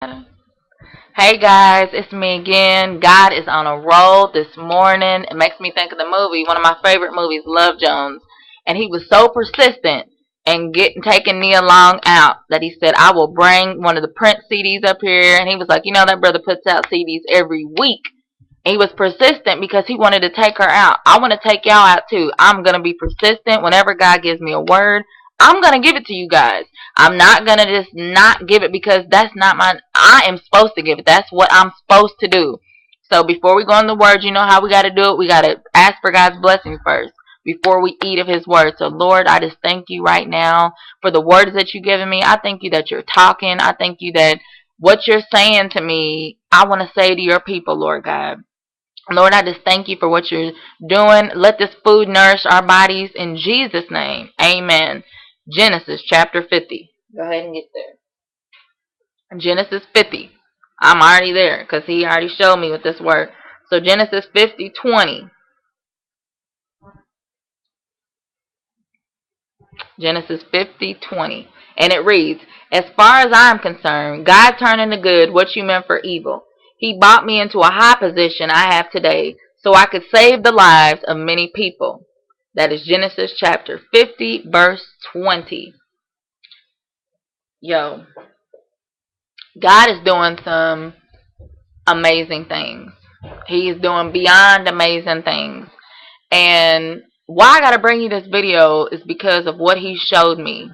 Hey guys, it's me again. God is on a roll this morning. It makes me think of the movie, one of my favorite movies, Love Jones. And he was so persistent in taking Nia Long out that he said, I will bring one of the Prince CDs up here. And he was like, that brother puts out CDs every week. And he was persistent because he wanted to take her out. I want to take y'all out too. I'm going to be persistent. Whenever God gives me a word, I'm going to give it to you guys. I'm not going to just not give it because that's not I am supposed to give it. That's what I'm supposed to do. So before we go on the word, you know how we got to do it. We got to ask for God's blessing first before we eat of his word. So Lord, I just thank you right now for the words that you've given me. I thank you that you're talking. I thank you that what you're saying to me, I want to say to your people, Lord God. Lord, I just thank you for what you're doing. Let this food nourish our bodies in Jesus' name. Amen. Genesis chapter 50. Go ahead and get there. Genesis 50. I'm already there because he already showed me with this word. So Genesis 50:20. Genesis 50:20. And it reads, as far as I'm concerned, God turned into good what you meant for evil. He brought me into a high position I have today so I could save the lives of many people. That is Genesis chapter 50, verse 20. Yo, God is doing some amazing things. He is doing beyond amazing things. And why I got to bring you this video is because of what he showed me.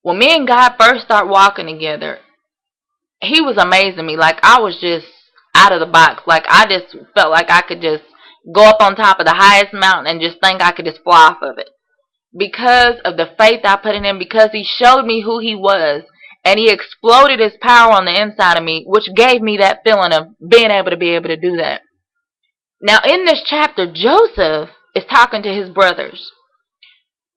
When me and God first started walking together, he was amazing me. Like, I was just out of the box. Like, I just felt like I could just go up on top of the highest mountain and just think I could just fly off of it. Because of the faith I put in him, because he showed me who he was, and he exploded his power on the inside of me, which gave me that feeling of being able to do that. Now, in this chapter, Joseph is talking to his brothers.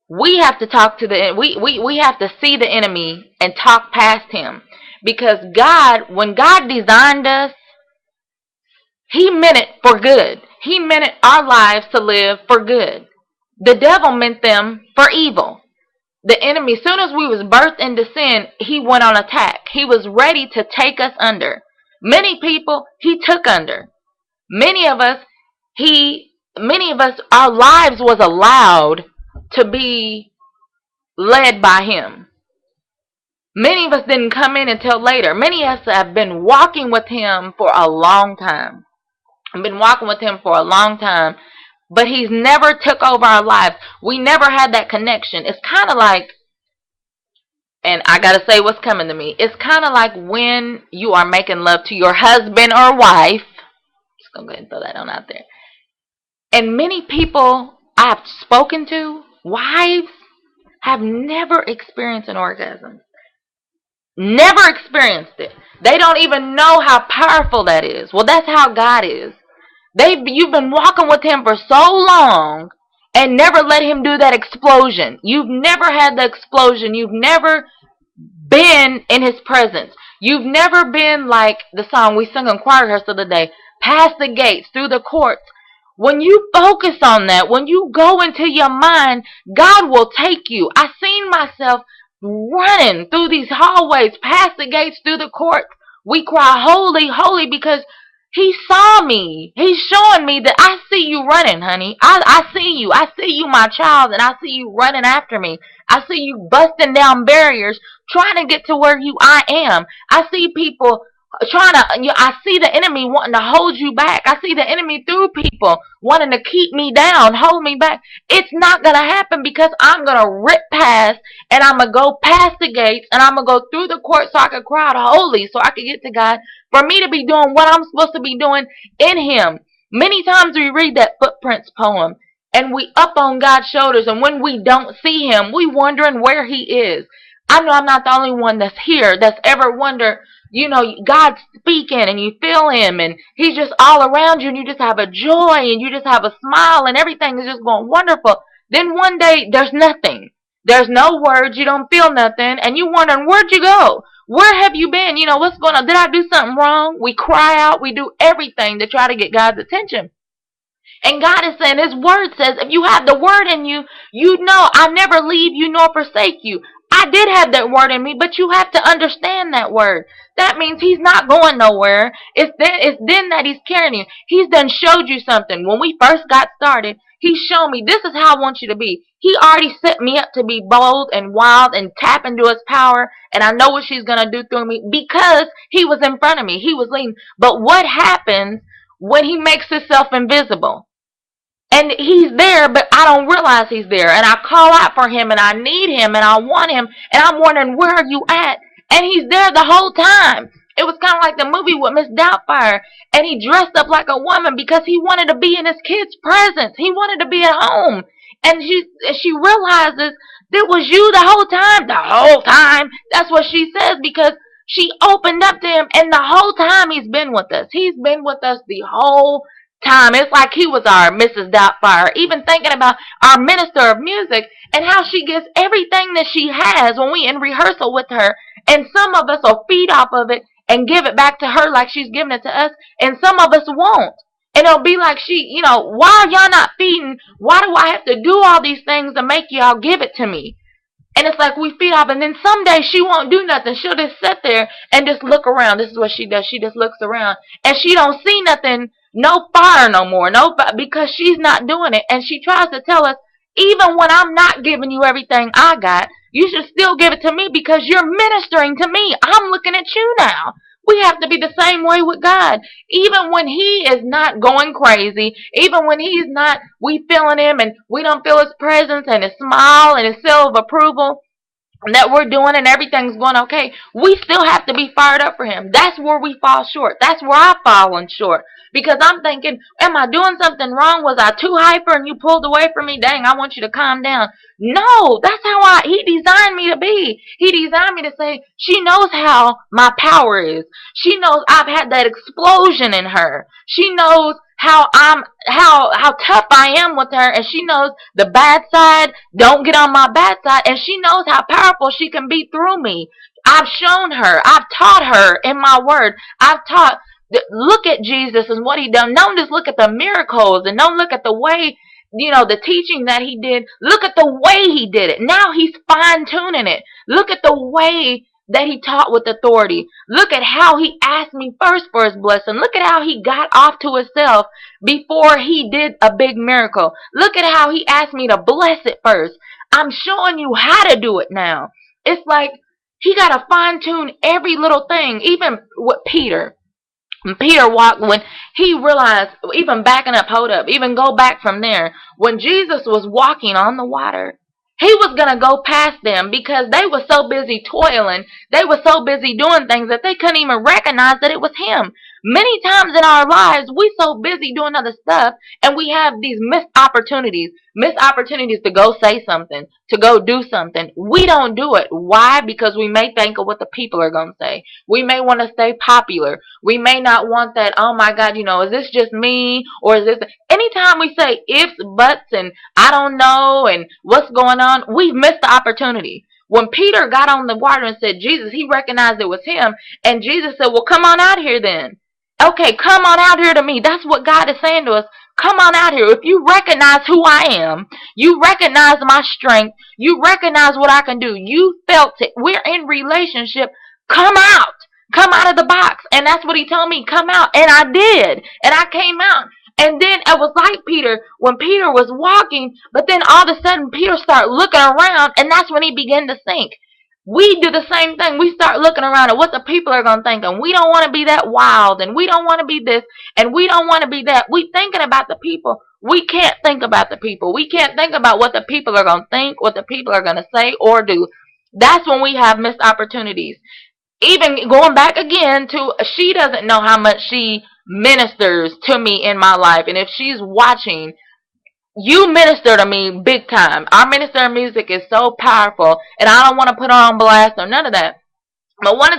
We have to talk to we have to see the enemy and talk past him. Because God, when God designed us, he meant it for good. He meant it, our lives to live for good. The devil meant them for evil. The enemy, as soon as we was birthed into sin, he went on attack. He was ready to take us under. Many people he took under. Many of us, our lives was allowed to be led by him. Many of us didn't come in until later. Many of us have been walking with him for a long time. I've been walking with him for a long time, but he's never took over our lives. We never had that connection. It's kind of like, and I got to say what's coming to me. It's kind of like when you are making love to your husband or wife. Just going to go ahead and throw that on out there. And many people I've spoken to, wives, have never experienced an orgasm. Never experienced it. They don't even know how powerful that is. Well, that's how God is. You've been walking with him for so long and never let him do that explosion. You've never had the explosion. You've never been in his presence. You've never been like the song we sung in choir rehearsal the other day, past the gates, through the courts. When you focus on that, when you go into your mind, God will take you. I seen myself running through these hallways, past the gates, through the courts. We cry, holy, holy, because he saw me. He's showing me that I see you running, honey. I see you. I see you, my child, and I see you running after me. I see you busting down barriers, trying to get to where I am. I see people I see the enemy wanting to hold you back. I see the enemy through people wanting to keep me down, hold me back. It's not going to happen because I'm going to rip past and I'm going to go past the gates and I'm going to go through the court so I can cry out holy, so I can get to God, for me to be doing what I'm supposed to be doing in him. Many times we read that Footprints poem and we up on God's shoulders, and when we don't see him, we wondering where he is. I know I'm not the only one that's here that's ever wondered, God's speaking and you feel him and he's just all around you and you just have a joy and you just have a smile and everything is just going wonderful. Then one day there's nothing. There's no words. You don't feel nothing and you wondering, where'd you go? Where have you been? What's going on? Did I do something wrong? We cry out. We do everything to try to get God's attention. And God is saying, his word says, if you have the word in you, you know I never leave you nor forsake you. I did have that word in me, but you have to understand that word. that means he's not going nowhere. It's then that he's carrying you. He's done showed you something. When we first got started, he showed me this is how I want you to be. He already set me up to be bold and wild and tap into his power. And I know what she's going to do through me because he was in front of me. He was leading. But what happens when he makes himself invisible? And he's there, but I don't realize he's there. And I call out for him, and I need him, and I want him. And I'm wondering, where are you at? And he's there the whole time. It was kind of like the movie with Miss Doubtfire. And he dressed up like a woman because he wanted to be in his kid's presence. He wanted to be at home. And she realizes it was you the whole time. The whole time. That's what she says, because she opened up to him. And the whole time he's been with us. He's been with us the whole time. It's like he was our Mrs. Doubtfire. Even thinking about our minister of music and how she gets everything that she has when we in rehearsal with her. And some of us will feed off of it and give it back to her like she's giving it to us. And some of us won't. And it'll be like why are y'all not feeding? Why do I have to do all these things to make y'all give it to me? And it's like we feed off, and then someday she won't do nothing. She'll just sit there and just look around. This is what she does. She just looks around, and she don't see nothing, no fire no more, because she's not doing it. And she tries to tell us, even when I'm not giving you everything I got, you should still give it to me because you're ministering to me. I'm looking at you now. We have to be the same way with God. Even when he is not going crazy, even when he's not, we feeling him and we don't feel his presence and his smile and his seal of approval that we're doing and everything's going okay, we still have to be fired up for him. That's where we fall short. That's where I've fallen short. Because I'm thinking, am I doing something wrong? Was I too hyper and you pulled away from me? Dang, I want you to calm down. No, that's how he designed me to be. He designed me to say, she knows how my power is. She knows I've had that explosion in her. She knows how tough I am with her, and she knows the bad side, don't get on my bad side, and she knows how powerful she can be through me. I've shown her, I've taught her in my word. I've taught, look at Jesus and what he done. Don't just look at the miracles and don't look at the way, the teaching that he did. Look at the way he did it. Now he's fine-tuning it. Look at the way that he taught with authority. Look at how he asked me first for his blessing. Look at how he got off to himself before he did a big miracle. Look at how he asked me to bless it first. I'm showing you how to do it now. It's like he got to fine-tune every little thing, even with Peter. Peter walked, when he realized, even backing up, hold up, even go back from there. When Jesus was walking on the water, he was going to go past them because they were so busy toiling. They were so busy doing things that they couldn't even recognize that it was him. Many times in our lives, we're so busy doing other stuff, and we have these missed opportunities to go say something, to go do something. We don't do it. Why? Because we may think of what the people are going to say. We may want to stay popular. We may not want that, oh my God, is this just me? Or is this... Anytime we say ifs, buts, and I don't know, and what's going on, we've missed the opportunity. When Peter got on the water and said Jesus, he recognized it was him. And Jesus said, well, come on out here then. Okay, come on out here to me. That's what God is saying to us. Come on out here. If you recognize who I am, you recognize my strength, you recognize what I can do, you felt it, we're in relationship, come out. Come out of the box. And that's what he told me, come out. And I did. And I came out. And then it was like Peter, when Peter was walking, but then all of a sudden Peter started looking around, and that's when he began to sink. We do the same thing. We start looking around at what the people are going to think, and we don't want to be that wild, and we don't want to be this, and we don't want to be that. We thinking about the people. We can't think about the people. We can't think about what the people are going to think, what the people are going to say or do. That's when we have missed opportunities. Even going back again to, she doesn't know how much she ministers to me in my life, and if she's watching, you minister to me big time. Our minister of music is so powerful, and I don't want to put her on blast or none of that. But one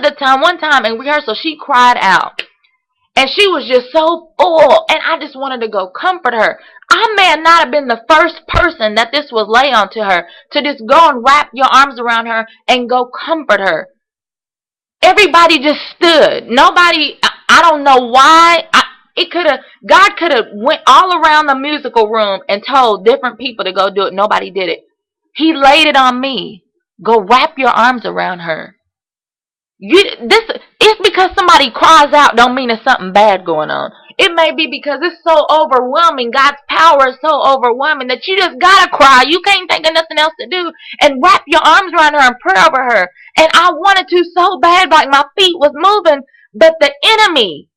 time in rehearsal, she cried out. And she was just so full, and I just wanted to go comfort her. I may not have been the first person that this was lay on to her, to just go and wrap your arms around her and go comfort her. Everybody just stood. Nobody, I don't know why. God could have went all around the musical room and told different people to go do it. Nobody did it. He laid it on me. Go wrap your arms around her. It's because somebody cries out don't mean there's something bad going on. It may be because it's so overwhelming. God's power is so overwhelming that you just gotta cry. You can't think of nothing else to do and wrap your arms around her and pray over her. And I wanted to so bad, like my feet was moving, but the enemy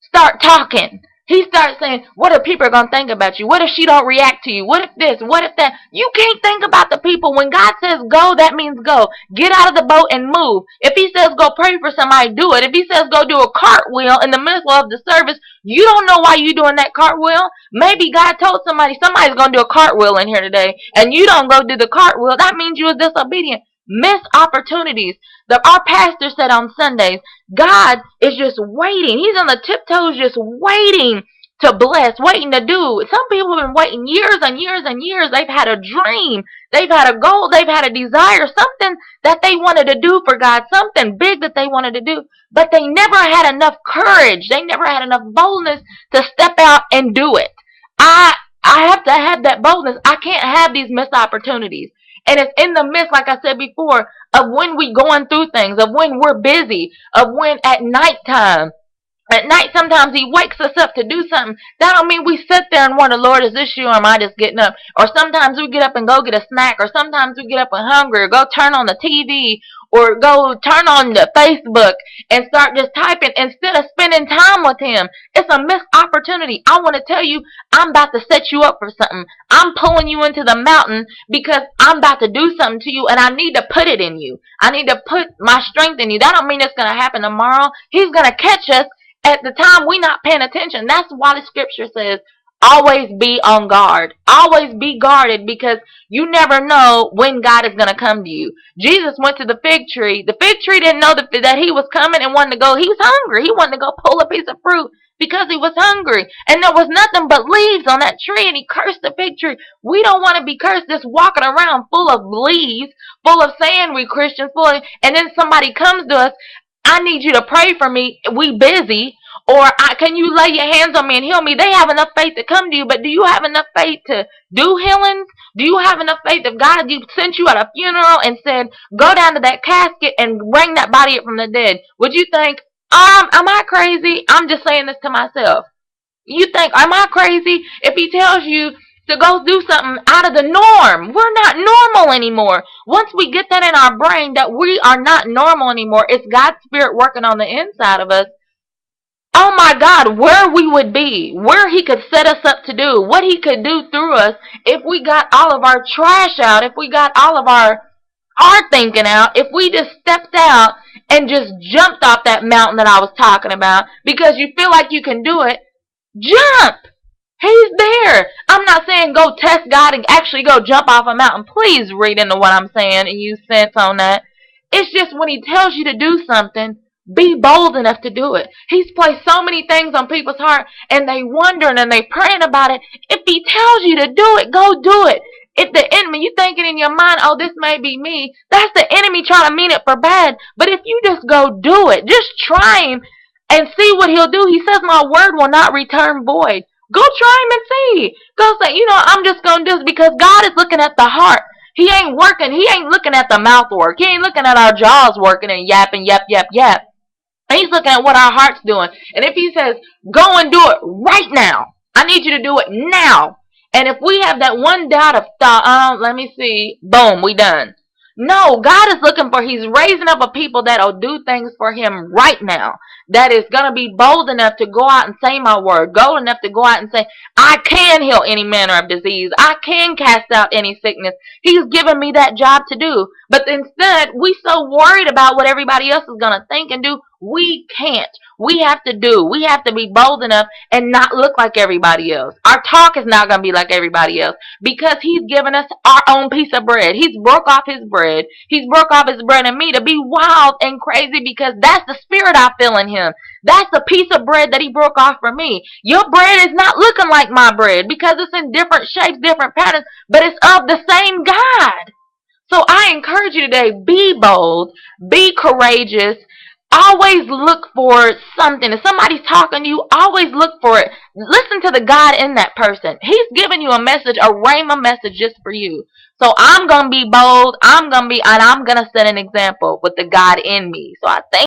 start talking. He starts saying, what are people going to think about you? What if she don't react to you? What if this? What if that? You can't think about the people. When God says go, that means go. Get out of the boat and move. If he says go pray for somebody, do it. If he says go do a cartwheel in the middle of the service, you don't know why you're doing that cartwheel. Maybe God told somebody's going to do a cartwheel in here today, and you don't go do the cartwheel. That means you were disobedient. Miss opportunities. Our pastor said on Sundays, God is just waiting. He's on the tiptoes just waiting to bless, waiting to do. Some people have been waiting years and years and years. They've had a dream. They've had a goal. They've had a desire, something that they wanted to do for God, something big that they wanted to do. But they never had enough courage. They never had enough boldness to step out and do it. I have to have that boldness. I can't have these missed opportunities. And it's in the midst, like I said before, of when we going through things, of when we're busy, of when at nighttime. At night, sometimes he wakes us up to do something. That don't mean we sit there and wonder, Lord, is this you or am I just getting up? Or sometimes we get up and go get a snack. Or sometimes we get up and hungry. Or go turn on the TV. Or go turn on the Facebook and start just typing instead of spending time with him. It's a missed opportunity. I want to tell you, I'm about to set you up for something. I'm pulling you into the mountain because I'm about to do something to you and I need to put it in you. I need to put my strength in you. That don't mean it's going to happen tomorrow. He's going to catch us at the time we not paying attention. That's why the scripture says, always be on guard. Always be guarded because you never know when God is going to come to you. Jesus went to the fig tree. The fig tree didn't know that he was coming and wanted to go. He was hungry. He wanted to go pull a piece of fruit because he was hungry. And there was nothing but leaves on that tree and he cursed the fig tree. We don't want to be cursed just walking around full of leaves, full of saying we Christians, and then somebody comes to us, I need you to pray for me. We busy. Or can you lay your hands on me and heal me? They have enough faith to come to you, but do you have enough faith to do healings? Do you have enough faith if God sent you at a funeral and said, go down to that casket and bring that body up from the dead? Would you think, am I crazy? I'm just saying this to myself. You think, am I crazy? If he tells you to go do something out of the norm, we're not normal anymore. Once we get that in our brain that we are not normal anymore, it's God's Spirit working on the inside of us. Oh my God, where we would be, where he could set us up to do, what he could do through us if we got all of our trash out, if we got all of our thinking out, if we just stepped out and just jumped off that mountain that I was talking about because you feel like you can do it, jump! He's there. I'm not saying go test God and actually go jump off a mountain. Please read into what I'm saying and use sense on that. It's just when he tells you to do something, be bold enough to do it. He's placed so many things on people's heart and they wondering and they praying about it. If he tells you to do it, go do it. If the enemy, you thinking in your mind, oh, this may be me, that's the enemy trying to mean it for bad. But if you just go do it, just try him and see what he'll do. He says my word will not return void. Go try him and see. Go say, I'm just going to do this because God is looking at the heart. He ain't working. He ain't looking at the mouth work. He ain't looking at our jaws working and yapping, yap, yap, yap. He's looking at what our heart's doing. And if he says, go and do it right now, I need you to do it now. And if we have that one doubt of thought, let me see, boom, we done. No, God is looking for, he's raising up a people that'll do things for him right now. That is going to be bold enough to go out and say my word. Bold enough to go out and say, I can heal any manner of disease. I can cast out any sickness. He's given me that job to do. But instead, we so worried about what everybody else is going to think and do. We can't. We have to do. We have to be bold enough and not look like everybody else. Our talk is not going to be like everybody else because he's given us our own piece of bread. He's broke off his bread. He's broke off his bread and me to be wild and crazy because that's the spirit I feel in him. That's the piece of bread that he broke off for me. Your bread is not looking like my bread because it's in different shapes, different patterns, but it's of the same God. So I encourage you today, be bold, be courageous, Always look for something. If somebody's talking to you, always look for it. Listen to the God in that person. He's giving you a message, a rhema message just for you. So I'm going to be bold. And I'm going to set an example with the God in me. So I thank